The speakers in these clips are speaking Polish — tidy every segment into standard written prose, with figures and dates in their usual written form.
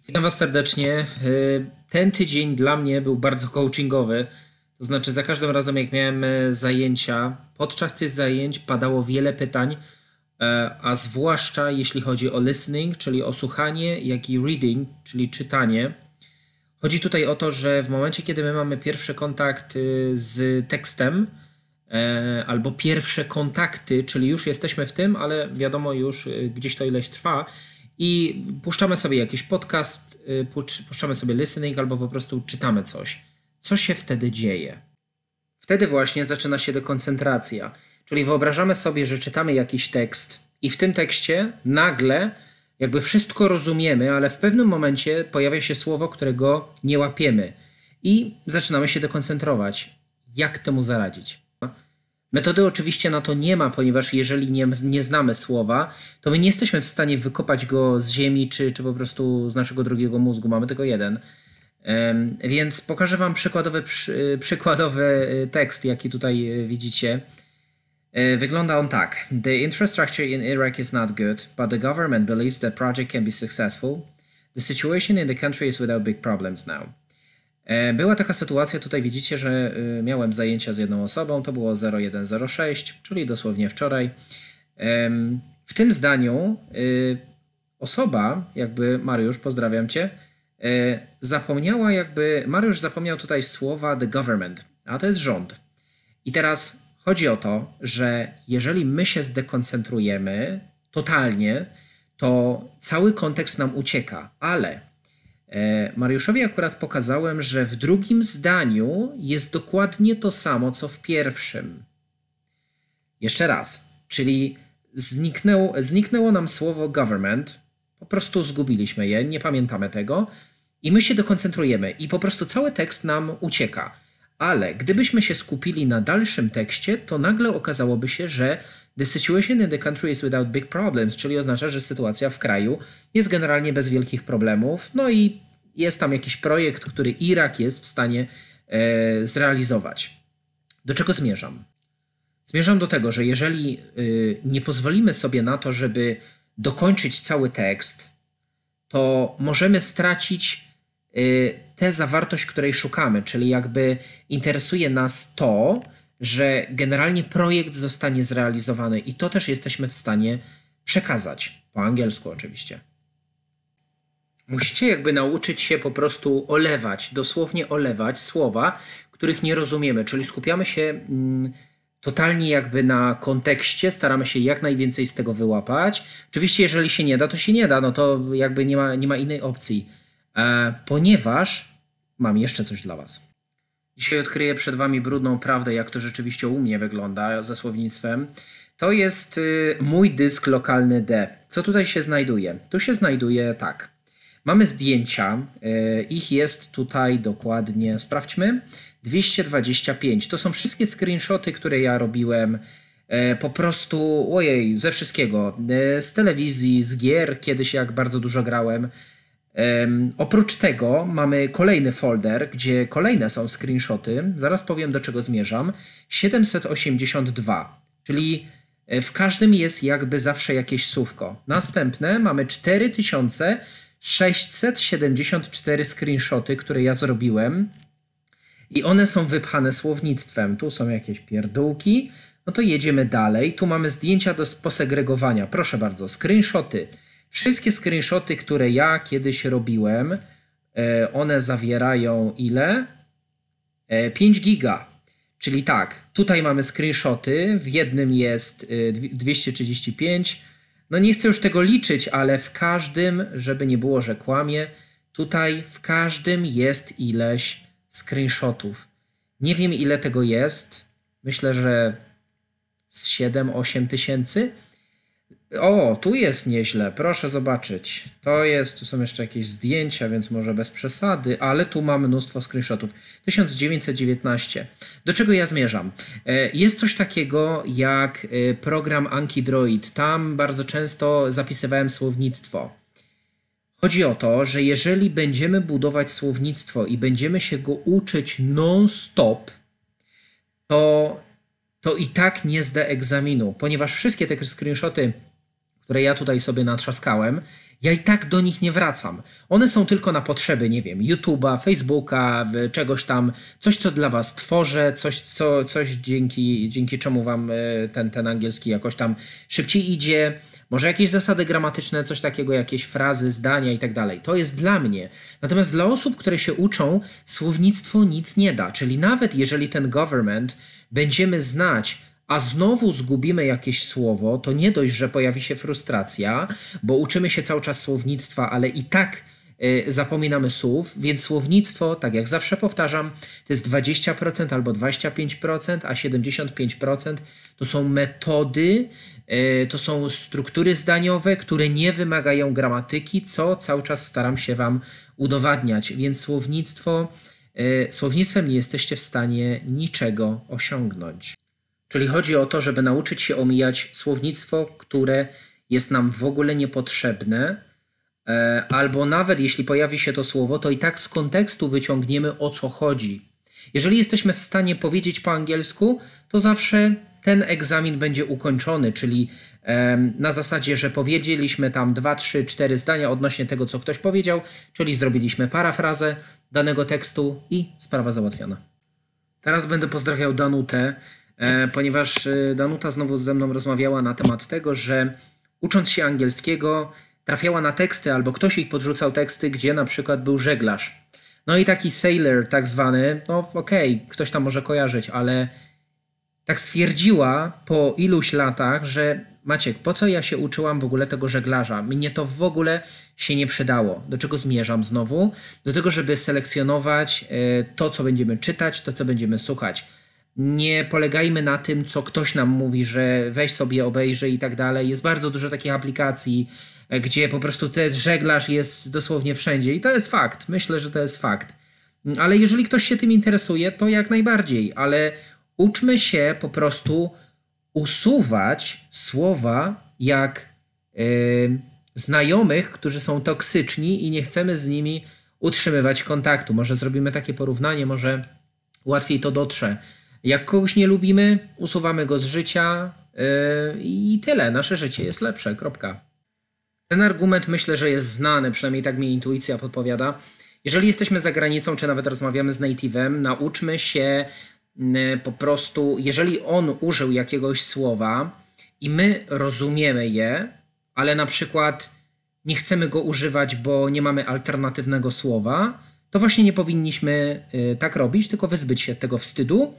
Witam Was serdecznie. Ten tydzień dla mnie był bardzo coachingowy. To znaczy, za każdym razem, jak miałem zajęcia, podczas tych zajęć padało wiele pytań, a zwłaszcza jeśli chodzi o listening, czyli o słuchanie, jak i reading, czyli czytanie. Chodzi tutaj o to, że w momencie, kiedy my mamy pierwszy kontakt z tekstem, albo pierwsze kontakty, czyli już jesteśmy w tym, ale wiadomo, już gdzieś to ileś trwa i puszczamy sobie jakiś podcast, puszczamy sobie listening albo po prostu czytamy coś. Co się wtedy dzieje? Wtedy właśnie zaczyna się dekoncentracja. Czyli wyobrażamy sobie, że czytamy jakiś tekst i w tym tekście nagle jakby wszystko rozumiemy, ale w pewnym momencie pojawia się słowo, którego nie łapiemy i zaczynamy się dekoncentrować. Jak temu zaradzić? Metody oczywiście na to nie ma, ponieważ jeżeli nie znamy słowa, to my nie jesteśmy w stanie wykopać go z ziemi, czy po prostu z naszego drugiego mózgu. Mamy tylko jeden. Więc pokażę Wam przykładowy tekst, jaki tutaj widzicie. Wygląda on tak. The infrastructure in Iraq is not good, but the government believes the project can be successful. The situation in the country is without big problems now. Była taka sytuacja, tutaj widzicie, że miałem zajęcia z jedną osobą, to było 0106, czyli dosłownie wczoraj. W tym zdaniu osoba, jakby Mariusz, pozdrawiam Cię, Mariusz zapomniał tutaj słowa the government, a to jest rząd. I teraz chodzi o to, że jeżeli my się zdekoncentrujemy totalnie, to cały kontekst nam ucieka, ale Mariuszowi akurat pokazałem, że w drugim zdaniu jest dokładnie to samo, co w pierwszym. Jeszcze raz, czyli zniknęło nam słowo government, po prostu zgubiliśmy je, nie pamiętamy tego i my się dekoncentrujemy i po prostu cały tekst nam ucieka. Ale gdybyśmy się skupili na dalszym tekście, to nagle okazałoby się, że the situation in the country is without big problems, czyli oznacza, że sytuacja w kraju jest generalnie bez wielkich problemów, no i jest tam jakiś projekt, który Irak jest w stanie zrealizować. Do czego zmierzam? Zmierzam do tego, że jeżeli nie pozwolimy sobie na to, żeby dokończyć cały tekst, to możemy stracić tę zawartość, której szukamy, czyli jakby interesuje nas to, że generalnie projekt zostanie zrealizowany i to też jesteśmy w stanie przekazać, po angielsku oczywiście. Musicie jakby nauczyć się po prostu olewać, dosłownie olewać słowa, których nie rozumiemy, czyli skupiamy się totalnie jakby na kontekście, staramy się jak najwięcej z tego wyłapać. Oczywiście jeżeli się nie da, to się nie da, no to jakby nie ma innej opcji. Ponieważ mam jeszcze coś dla Was. Dzisiaj odkryję przed Wami brudną prawdę, jak to rzeczywiście u mnie wygląda ze słownictwem. To jest mój dysk lokalny D. Co tutaj się znajduje? Tu się znajduje tak. Mamy zdjęcia, ich jest tutaj dokładnie, sprawdźmy, 225. To są wszystkie screenshoty, które ja robiłem po prostu, ze wszystkiego. Z telewizji, z gier, kiedyś jak bardzo dużo grałem. Oprócz tego mamy kolejny folder, gdzie kolejne są screenshoty. Zaraz powiem, do czego zmierzam. 782, czyli w każdym jest jakby zawsze jakieś słówko. Następne mamy 4674 screenshoty, które ja zrobiłem i one są wypchane słownictwem. Tu są jakieś pierdółki. No to jedziemy dalej. Tu mamy zdjęcia do posegregowania. Proszę bardzo, screenshoty. Wszystkie screenshoty, które ja kiedyś robiłem, one zawierają ile? 5 giga. Czyli tak, tutaj mamy screenshoty, w jednym jest 235. No nie chcę już tego liczyć, ale w każdym, żeby nie było, że kłamie, tutaj w każdym jest ileś screenshotów. Nie wiem, ile tego jest. Myślę, że z 7-8 tysięcy. O, tu jest nieźle, proszę zobaczyć. Tu są jeszcze jakieś zdjęcia, więc może bez przesady, ale tu mam mnóstwo screenshotów. 1919. Do czego ja zmierzam? Jest coś takiego jak program Anki Droid. Tam bardzo często zapisywałem słownictwo. Chodzi o to, że jeżeli będziemy budować słownictwo i będziemy się go uczyć non-stop, to i tak nie zda egzaminu, ponieważ wszystkie te screenshoty, które ja tutaj sobie natrzaskałem, ja i tak do nich nie wracam. One są tylko na potrzeby, nie wiem, YouTube'a, Facebooka, czegoś tam, coś, co dla was tworzę, coś dzięki czemu wam ten angielski jakoś tam szybciej idzie, może jakieś zasady gramatyczne, coś takiego, jakieś frazy, zdania i tak dalej. To jest dla mnie. Natomiast dla osób, które się uczą, słownictwo nic nie da. Czyli nawet jeżeli ten government będziemy znać, a znowu zgubimy jakieś słowo, to nie dość, że pojawi się frustracja, bo uczymy się cały czas słownictwa, ale i tak zapominamy słów, więc słownictwo, tak jak zawsze powtarzam, to jest 20% albo 25%, a 75% to są metody, to są struktury zdaniowe, które nie wymagają gramatyki, co cały czas staram się wam udowadniać, więc słownictwem nie jesteście w stanie niczego osiągnąć. Czyli chodzi o to, żeby nauczyć się omijać słownictwo, które jest nam w ogóle niepotrzebne, albo nawet jeśli pojawi się to słowo, to i tak z kontekstu wyciągniemy, o co chodzi. Jeżeli jesteśmy w stanie powiedzieć po angielsku, to zawsze ten egzamin będzie ukończony, czyli na zasadzie, że powiedzieliśmy tam 2, 3, 4 zdania odnośnie tego, co ktoś powiedział, czyli zrobiliśmy parafrazę danego tekstu i sprawa załatwiona. Teraz będę pozdrawiał Danutę, ponieważ Danuta znowu ze mną rozmawiała na temat tego, że ucząc się angielskiego trafiała na teksty albo ktoś jej podrzucał teksty, gdzie na przykład był żeglarz. No i taki sailor tak zwany, no okej, ktoś tam może kojarzyć, ale tak stwierdziła po iluś latach, że Maciek, po co ja się uczyłam w ogóle tego żeglarza? Mnie to w ogóle się nie przydało. Do czego zmierzam znowu? Do tego, żeby selekcjonować to, co będziemy czytać, to, co będziemy słuchać. Nie polegajmy na tym, co ktoś nam mówi, że weź sobie, obejrzyj i tak dalej. Jest bardzo dużo takich aplikacji, gdzie po prostu ten żeglarz jest dosłownie wszędzie i to jest fakt. Myślę, że to jest fakt. Ale jeżeli ktoś się tym interesuje, to jak najbardziej, ale uczmy się po prostu usuwać słowa jak znajomych, którzy są toksyczni i nie chcemy z nimi utrzymywać kontaktu. Może zrobimy takie porównanie, może łatwiej to dotrze. Jak kogoś nie lubimy, usuwamy go z życia i tyle. Nasze życie jest lepsze. Kropka. Ten argument myślę, że jest znany, przynajmniej tak mi intuicja podpowiada. Jeżeli jesteśmy za granicą, czy nawet rozmawiamy z native'em, nauczmy się po prostu, jeżeli on użył jakiegoś słowa i my rozumiemy je, ale na przykład nie chcemy go używać, bo nie mamy alternatywnego słowa, to właśnie nie powinniśmy tak robić, tylko wyzbyć się tego wstydu,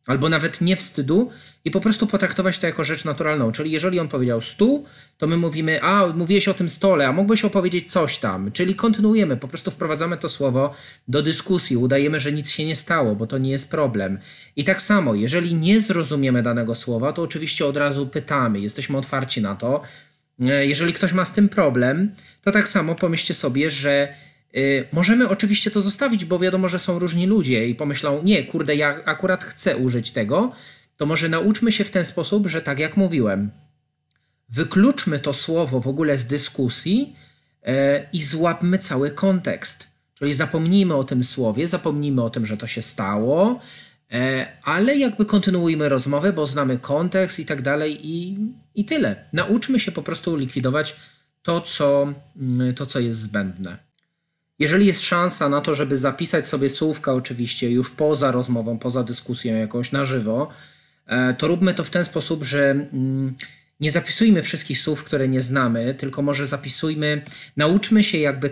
albo nawet nie wstydu i po prostu potraktować to jako rzecz naturalną. Czyli jeżeli on powiedział stół, to my mówimy, a mówiłeś o tym stole, a mógłbyś opowiedzieć coś tam. Czyli kontynuujemy, po prostu wprowadzamy to słowo do dyskusji, udajemy, że nic się nie stało, bo to nie jest problem. I tak samo, jeżeli nie zrozumiemy danego słowa, to oczywiście od razu pytamy, jesteśmy otwarci na to. Jeżeli ktoś ma z tym problem, to tak samo pomyślcie sobie, że możemy oczywiście to zostawić, bo wiadomo, że są różni ludzie i pomyślą, nie, kurde, ja akurat chcę użyć tego, to może nauczmy się w ten sposób, że tak jak mówiłem, wykluczmy to słowo w ogóle z dyskusji i złapmy cały kontekst. Czyli zapomnijmy o tym słowie, zapomnijmy o tym, że to się stało, ale jakby kontynuujmy rozmowę, bo znamy kontekst i tak dalej i tyle. Nauczmy się po prostu likwidować to, co jest zbędne. Jeżeli jest szansa na to, żeby zapisać sobie słówka oczywiście już poza rozmową, poza dyskusją jakąś na żywo, to róbmy to w ten sposób, że nie zapisujmy wszystkich słów, które nie znamy, tylko może nauczmy się jakby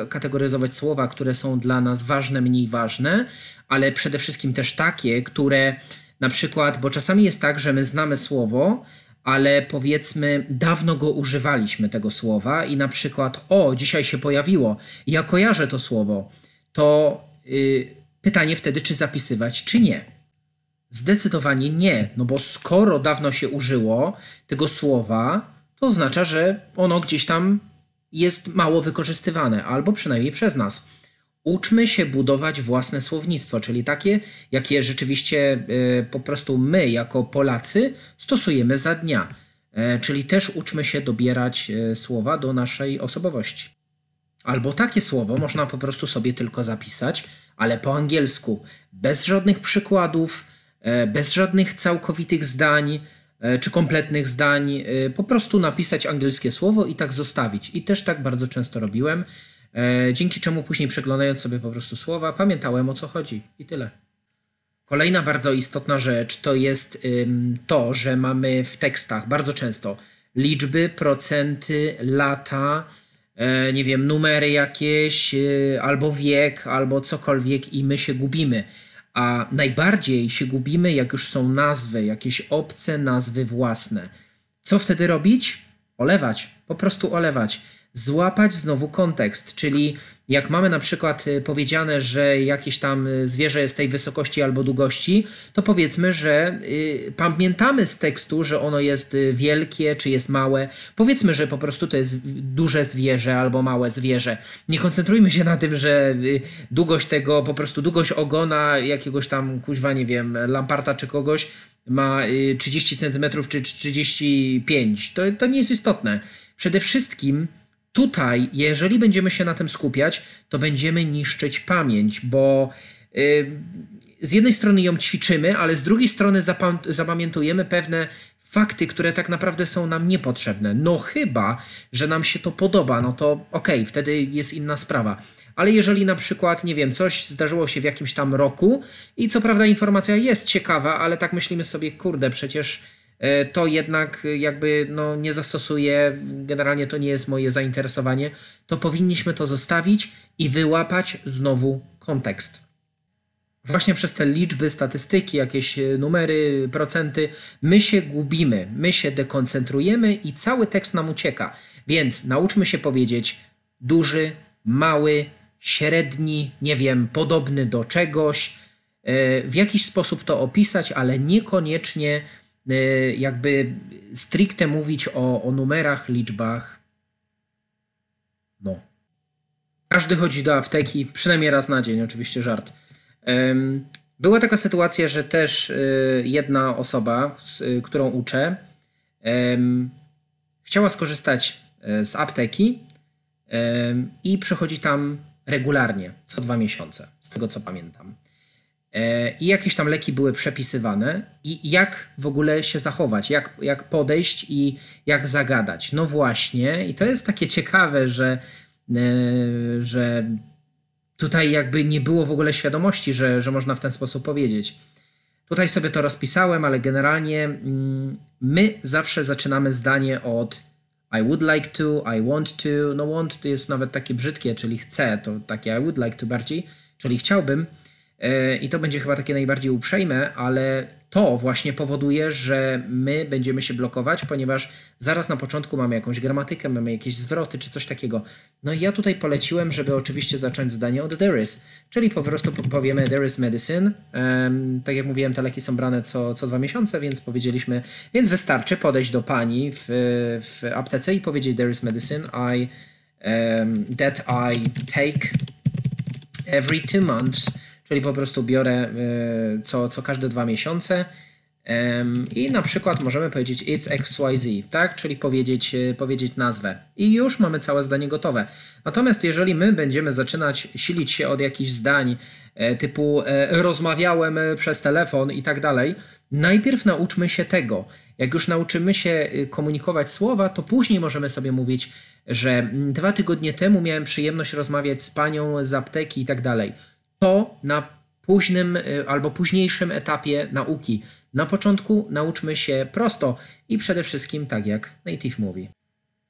kategoryzować słowa, które są dla nas ważne, mniej ważne, ale przede wszystkim też takie, które na przykład, bo czasami jest tak, że my znamy słowo, ale powiedzmy dawno go używaliśmy tego słowa i na przykład dzisiaj się pojawiło, ja kojarzę to słowo, to pytanie wtedy, czy zapisywać, czy nie. Zdecydowanie nie, no bo skoro dawno się użyło tego słowa, to oznacza, że ono gdzieś tam jest mało wykorzystywane, albo przynajmniej przez nas. Uczmy się budować własne słownictwo, czyli takie, jakie rzeczywiście po prostu my jako Polacy stosujemy za dnia. Czyli też uczmy się dobierać słowa do naszej osobowości. Albo takie słowo można po prostu sobie tylko zapisać, ale po angielsku, bez żadnych przykładów, bez żadnych całkowitych zdań, czy kompletnych zdań, po prostu napisać angielskie słowo i tak zostawić. I też tak bardzo często robiłem, dzięki czemu później przeglądając sobie po prostu słowa, pamiętałem, o co chodzi i tyle. Kolejna bardzo istotna rzecz to jest to, że mamy w tekstach bardzo często liczby, procenty, lata, nie wiem, numery jakieś, albo wiek, albo cokolwiek i my się gubimy. A najbardziej się gubimy, jak już są nazwy, jakieś obce nazwy własne. Co wtedy robić? Olewać, po prostu olewać. Złapać znowu kontekst, czyli jak mamy na przykład powiedziane, że jakieś tam zwierzę jest tej wysokości albo długości, to powiedzmy, że pamiętamy z tekstu, że ono jest wielkie czy jest małe. Powiedzmy, że po prostu to jest duże zwierzę albo małe zwierzę. Nie koncentrujmy się na tym, że długość tego, po prostu długość ogona jakiegoś tam, kuźwa, nie wiem, lamparta czy kogoś ma 30 cm czy 35. To nie jest istotne. Przede wszystkim tutaj, jeżeli będziemy się na tym skupiać, to będziemy niszczyć pamięć, bo z jednej strony ją ćwiczymy, ale z drugiej strony zapamiętujemy pewne fakty, które tak naprawdę są nam niepotrzebne. No chyba, że nam się to podoba, no to okej, wtedy jest inna sprawa. Ale jeżeli na przykład, nie wiem, coś zdarzyło się w jakimś tam roku i co prawda informacja jest ciekawa, ale tak myślimy sobie, kurde, przecież to jednak jakby no, nie zastosuję, generalnie to nie jest moje zainteresowanie, to powinniśmy to zostawić i wyłapać znowu kontekst. Właśnie przez te liczby, statystyki, jakieś numery, procenty, my się gubimy, my się dekoncentrujemy i cały tekst nam ucieka. Więc nauczmy się powiedzieć duży, mały, średni, nie wiem, podobny do czegoś, w jakiś sposób to opisać, ale niekoniecznie jakby stricte mówić o numerach, liczbach. No. Każdy chodzi do apteki, przynajmniej raz na dzień, oczywiście żart. Była taka sytuacja, że też jedna osoba, którą uczę, chciała skorzystać z apteki i przychodzi tam regularnie, co 2 miesiące, z tego co pamiętam. I jakieś tam leki były przepisywane i jak w ogóle się zachować, jak podejść i jak zagadać. No właśnie, i to jest takie ciekawe, że tutaj jakby nie było w ogóle świadomości, że można w ten sposób powiedzieć. Tutaj sobie to rozpisałem, ale generalnie my zawsze zaczynamy zdanie od I would like to, I want to. No want to jest nawet takie brzydkie, czyli chcę, to takie I would like to bardziej, czyli chciałbym. I to będzie chyba takie najbardziej uprzejme, ale to właśnie powoduje, że my będziemy się blokować, ponieważ zaraz na początku mamy jakąś gramatykę, mamy jakieś zwroty czy coś takiego. No i ja tutaj poleciłem, żeby oczywiście zacząć zdanie od there is, czyli po prostu powiemy there is medicine. Tak jak mówiłem, te leki są brane co 2 miesiące, więc powiedzieliśmy, więc wystarczy podejść do pani w aptece i powiedzieć there is medicine that I take every 2 months. Czyli po prostu biorę co każde 2 miesiące i na przykład możemy powiedzieć it's XYZ, tak? Czyli powiedzieć nazwę i już mamy całe zdanie gotowe. Natomiast jeżeli my będziemy zaczynać silić się od jakichś zdań typu rozmawiałem przez telefon i tak dalej, najpierw nauczmy się tego. Jak już nauczymy się komunikować słowa, to później możemy sobie mówić, że 2 tygodnie temu miałem przyjemność rozmawiać z panią z apteki i tak dalej. To na późnym albo późniejszym etapie nauki. Na początku nauczmy się prosto i przede wszystkim tak jak native mówi.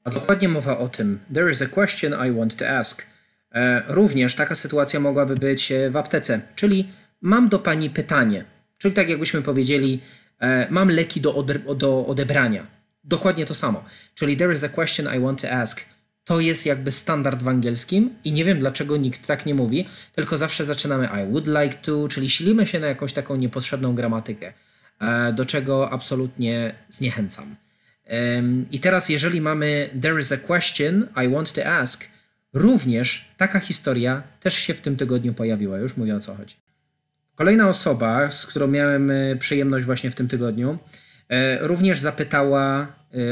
A dokładnie mowa o tym. There is a question I want to ask. Również taka sytuacja mogłaby być w aptece, czyli mam do pani pytanie. Czyli tak jakbyśmy powiedzieli, mam leki do odebrania. Dokładnie to samo. Czyli there is a question I want to ask. To jest jakby standard w angielskim i nie wiem dlaczego nikt tak nie mówi, tylko zawsze zaczynamy I would like to, czyli silimy się na jakąś taką niepotrzebną gramatykę, do czego absolutnie zniechęcam. I teraz jeżeli mamy there is a question I want to ask, również taka historia też się w tym tygodniu pojawiła, już mówię o co chodzi. Kolejna osoba, z którą miałem przyjemność właśnie w tym tygodniu, również zapytała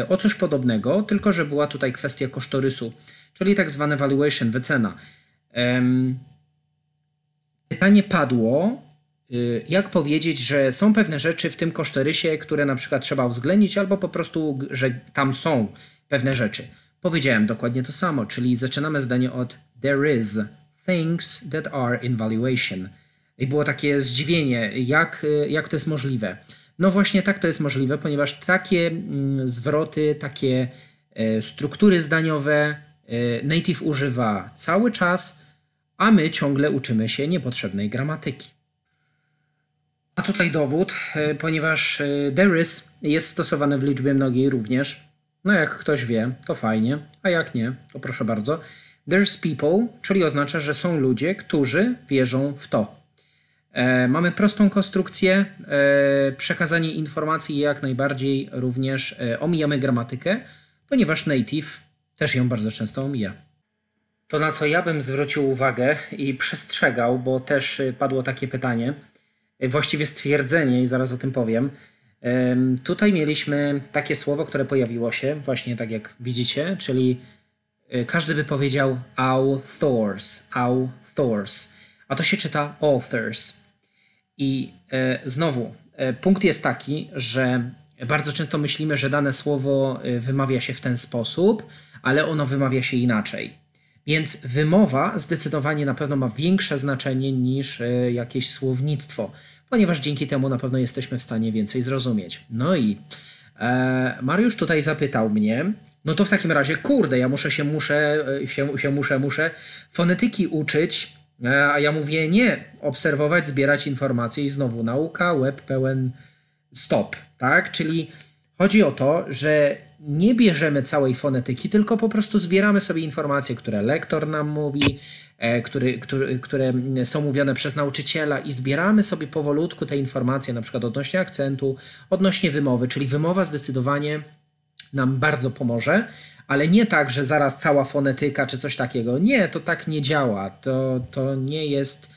o coś podobnego, tylko że była tutaj kwestia kosztorysu, czyli tak zwane valuation, wycena. Pytanie padło, jak powiedzieć, że są pewne rzeczy w tym kosztorysie, które na przykład trzeba uwzględnić, albo po prostu, że tam są pewne rzeczy. Powiedziałem dokładnie to samo, czyli zaczynamy zdanie od there is things that are in valuation. I było takie zdziwienie, jak to jest możliwe. No właśnie tak to jest możliwe, ponieważ takie zwroty, takie struktury zdaniowe native używa cały czas, a my ciągle uczymy się niepotrzebnej gramatyki. A tutaj dowód, ponieważ there is jest stosowane w liczbie mnogiej również. No jak ktoś wie, to fajnie, a jak nie, to proszę bardzo. There's people, czyli oznacza, że są ludzie, którzy wierzą w to. Mamy prostą konstrukcję, przekazanie informacji jak najbardziej również omijamy gramatykę, ponieważ native też ją bardzo często omija. To, na co ja bym zwrócił uwagę i przestrzegał, bo też padło takie pytanie, właściwie stwierdzenie i zaraz o tym powiem. Tutaj mieliśmy takie słowo, które pojawiło się właśnie tak jak widzicie, czyli każdy by powiedział authors, a to się czyta authors. I znowu, punkt jest taki, że bardzo często myślimy, że dane słowo wymawia się w ten sposób, ale ono wymawia się inaczej. Więc wymowa zdecydowanie na pewno ma większe znaczenie niż jakieś słownictwo, ponieważ dzięki temu na pewno jesteśmy w stanie więcej zrozumieć. No i Mariusz tutaj zapytał mnie, no to w takim razie, kurde, ja muszę fonetyki uczyć, a ja mówię nie, obserwować, zbierać informacje i znowu nauka, web pełen stop, tak? Czyli chodzi o to, że nie bierzemy całej fonetyki, tylko po prostu zbieramy sobie informacje, które lektor nam mówi, które są mówione przez nauczyciela i zbieramy sobie powolutku te informacje, na przykład odnośnie akcentu, odnośnie wymowy, czyli wymowa zdecydowanie nam bardzo pomoże, ale nie tak, że zaraz cała fonetyka czy coś takiego. Nie, to tak nie działa. To nie jest...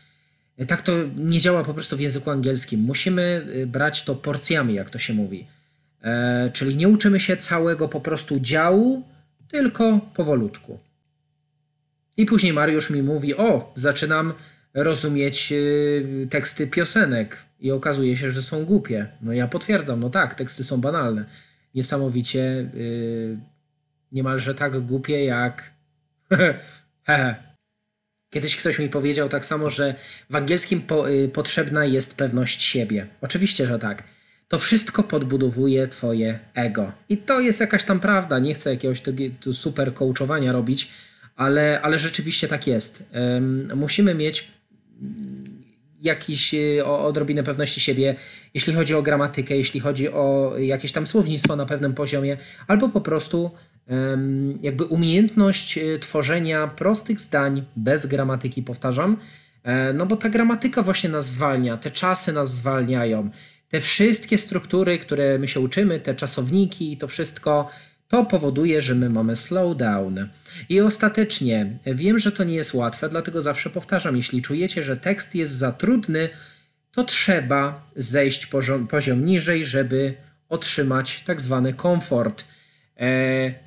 Tak to nie działa po prostu w języku angielskim. Musimy brać to porcjami, jak to się mówi. Czyli nie uczymy się całego po prostu działu, tylko powolutku. I później Mariusz mi mówi, zaczynam rozumieć teksty piosenek i okazuje się, że są głupie. No ja potwierdzam, no tak, teksty są banalne. Niesamowicie niemalże tak głupie jak... Kiedyś ktoś mi powiedział tak samo, że w angielskim potrzebna jest pewność siebie. Oczywiście, że tak. To wszystko podbudowuje twoje ego. I to jest jakaś tam prawda. Nie chcę jakiegoś super coachowania robić, ale rzeczywiście tak jest. Musimy mieć jakiś odrobinę pewności siebie, jeśli chodzi o gramatykę, jeśli chodzi o jakieś tam słownictwo na pewnym poziomie, albo po prostu jakby umiejętność tworzenia prostych zdań bez gramatyki, powtarzam, no bo ta gramatyka właśnie nas zwalnia, te czasy nas zwalniają, te wszystkie struktury, które my się uczymy, te czasowniki i to wszystko, to powoduje, że my mamy slowdown. I ostatecznie, wiem, że to nie jest łatwe, dlatego zawsze powtarzam, jeśli czujecie, że tekst jest za trudny, to trzeba zejść poziom niżej, żeby otrzymać tak zwany komfort.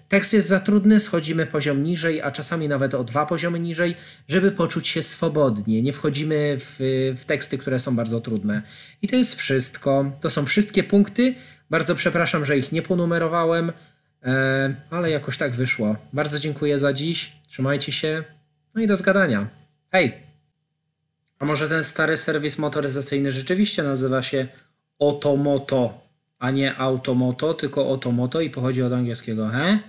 Tekst jest za trudny, schodzimy poziom niżej, a czasami nawet o 2 poziomy niżej, żeby poczuć się swobodnie. Nie wchodzimy w teksty, które są bardzo trudne. I to jest wszystko. To są wszystkie punkty. Bardzo przepraszam, że ich nie ponumerowałem, ale jakoś tak wyszło. Bardzo dziękuję za dziś. Trzymajcie się. No i do zgadania. Hej! A może ten stary serwis motoryzacyjny rzeczywiście nazywa się Otomoto, a nie Automoto, tylko Otomoto i pochodzi od angielskiego, he?